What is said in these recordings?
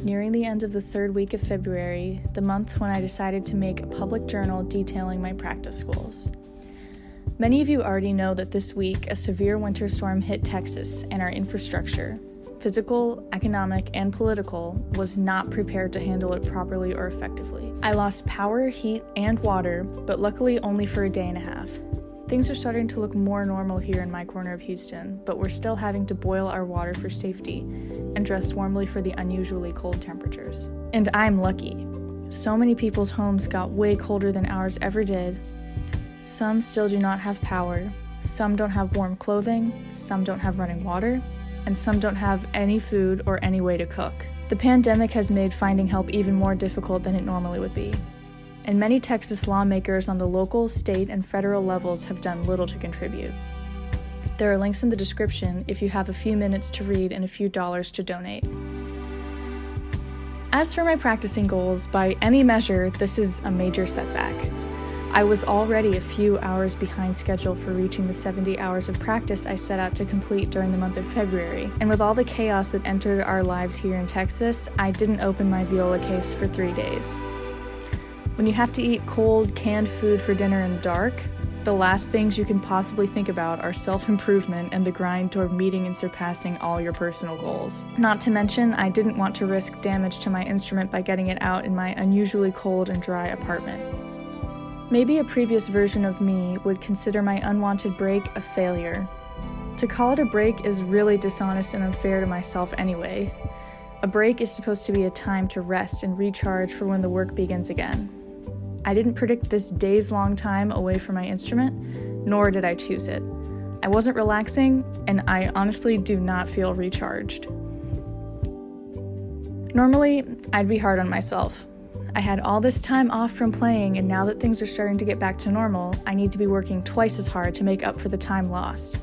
nearing the end of the third week of February, the month when I decided to make a public journal detailing my practice goals. Many of you already know that this week a severe winter storm hit Texas, and our infrastructure, physical, economic, and political, was not prepared to handle it properly or effectively. I lost power, heat, and water, but luckily only for a day and a half. Things are starting to look more normal here in my corner of Houston, but we're still having to boil our water for safety and dress warmly for the unusually cold temperatures. And I'm lucky. So many people's homes got way colder than ours ever did. Some still do not have power, some don't have warm clothing, some don't have running water, and some don't have any food or any way to cook. The pandemic has made finding help even more difficult than it normally would be. And many Texas lawmakers on the local, state, and federal levels have done little to contribute. There are links in the description if you have a few minutes to read and a few dollars to donate. As for my practicing goals, by any measure, this is a major setback. I was already a few hours behind schedule for reaching the 70 hours of practice I set out to complete during the month of February, and with all the chaos that entered our lives here in Texas, I didn't open my viola case for 3 days. When you have to eat cold, canned food for dinner in the dark, the last things you can possibly think about are self-improvement and the grind toward meeting and surpassing all your personal goals. Not to mention, I didn't want to risk damage to my instrument by getting it out in my unusually cold and dry apartment. Maybe a previous version of me would consider my unwanted break a failure. To call it a break is really dishonest and unfair to myself anyway. A break is supposed to be a time to rest and recharge for when the work begins again. I didn't predict this days-long time away from my instrument, nor did I choose it. I wasn't relaxing, and I honestly do not feel recharged. Normally, I'd be hard on myself. I had all this time off from playing, and now that things are starting to get back to normal, I need to be working twice as hard to make up for the time lost.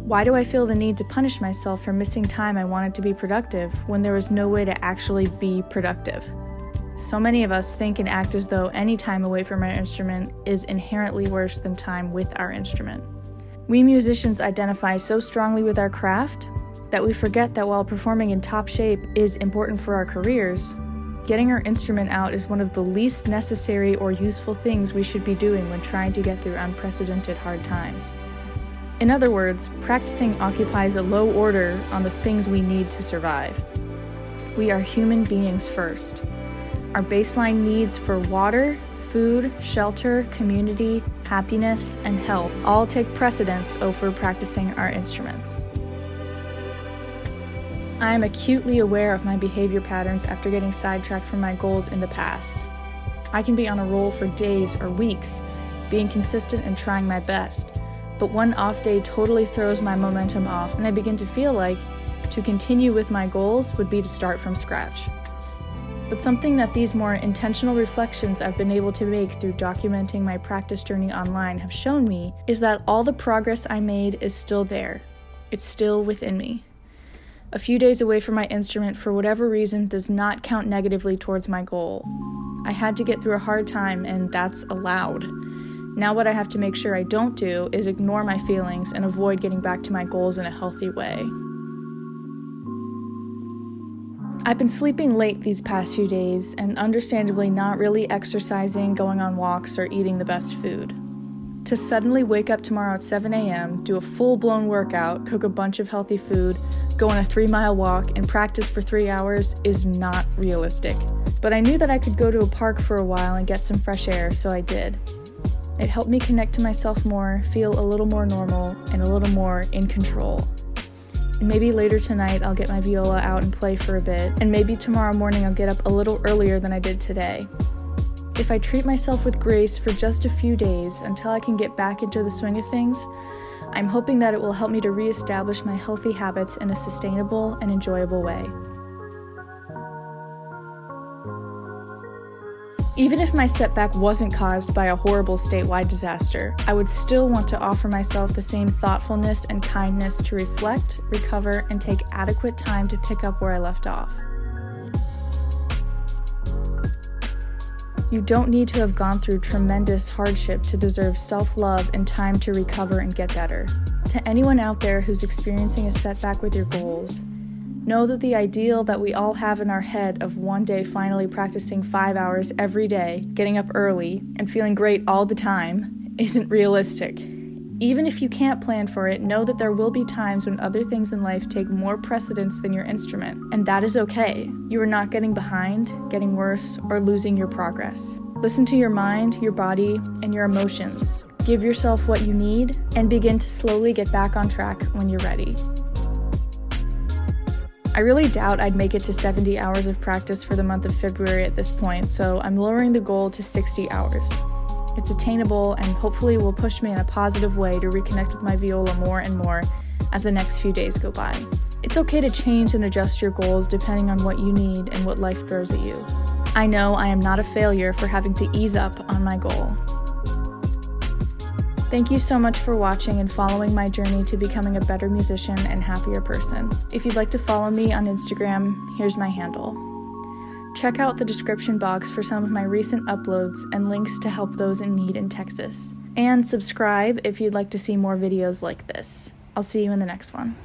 Why do I feel the need to punish myself for missing time I wanted to be productive when there was no way to actually be productive? So many of us think and act as though any time away from our instrument is inherently worse than time with our instrument. We musicians identify so strongly with our craft that we forget that while performing in top shape is important for our careers, getting our instrument out is one of the least necessary or useful things we should be doing when trying to get through unprecedented hard times. In other words, practicing occupies a low order on the things we need to survive. We are human beings first. Our baseline needs for water, food, shelter, community, happiness, and health all take precedence over practicing our instruments. I am acutely aware of my behavior patterns after getting sidetracked from my goals in the past. I can be on a roll for days or weeks, being consistent and trying my best, but one off day totally throws my momentum off, and I begin to feel like to continue with my goals would be to start from scratch. But something that these more intentional reflections I've been able to make through documenting my practice journey online have shown me is that all the progress I made is still there. It's still within me. A few days away from my instrument for whatever reason does not count negatively towards my goal. I had to get through a hard time, and that's allowed. Now what I have to make sure I don't do is ignore my feelings and avoid getting back to my goals in a healthy way. I've been sleeping late these past few days and understandably not really exercising, going on walks, or eating the best food. To suddenly wake up tomorrow at 7 a.m., do a full-blown workout, cook a bunch of healthy food, go on a 3-mile walk, and practice for 3 hours is not realistic. But I knew that I could go to a park for a while and get some fresh air, so I did. It helped me connect to myself more, feel a little more normal, and a little more in control. And maybe later tonight I'll get my viola out and play for a bit, and maybe tomorrow morning I'll get up a little earlier than I did today. If I treat myself with grace for just a few days until I can get back into the swing of things, I'm hoping that it will help me to reestablish my healthy habits in a sustainable and enjoyable way. Even if my setback wasn't caused by a horrible statewide disaster, I would still want to offer myself the same thoughtfulness and kindness to reflect, recover, and take adequate time to pick up where I left off. You don't need to have gone through tremendous hardship to deserve self-love and time to recover and get better. To anyone out there who's experiencing a setback with your goals, Know that the ideal that we all have in our head of one day finally practicing 5 hours every day, getting up early, and feeling great all the time isn't realistic. Even if you can't plan for it, know that there will be times when other things in life take more precedence than your instrument, and that is okay. You are not getting behind, getting worse, or losing your progress. Listen to your mind, your body, and your emotions. Give yourself what you need, and begin to slowly get back on track when you're ready. I really doubt I'd make it to 70 hours of practice for the month of February at this point, so I'm lowering the goal to 60 hours. It's attainable and hopefully will push me in a positive way to reconnect with my viola more and more as the next few days go by. It's okay to change and adjust your goals depending on what you need and what life throws at you. I know I am not a failure for having to ease up on my goal. Thank you so much for watching and following my journey to becoming a better musician and happier person. If you'd like to follow me on Instagram, here's my handle. Check out the description box for some of my recent uploads and links to help those in need in Texas. And subscribe if you'd like to see more videos like this. I'll see you in the next one.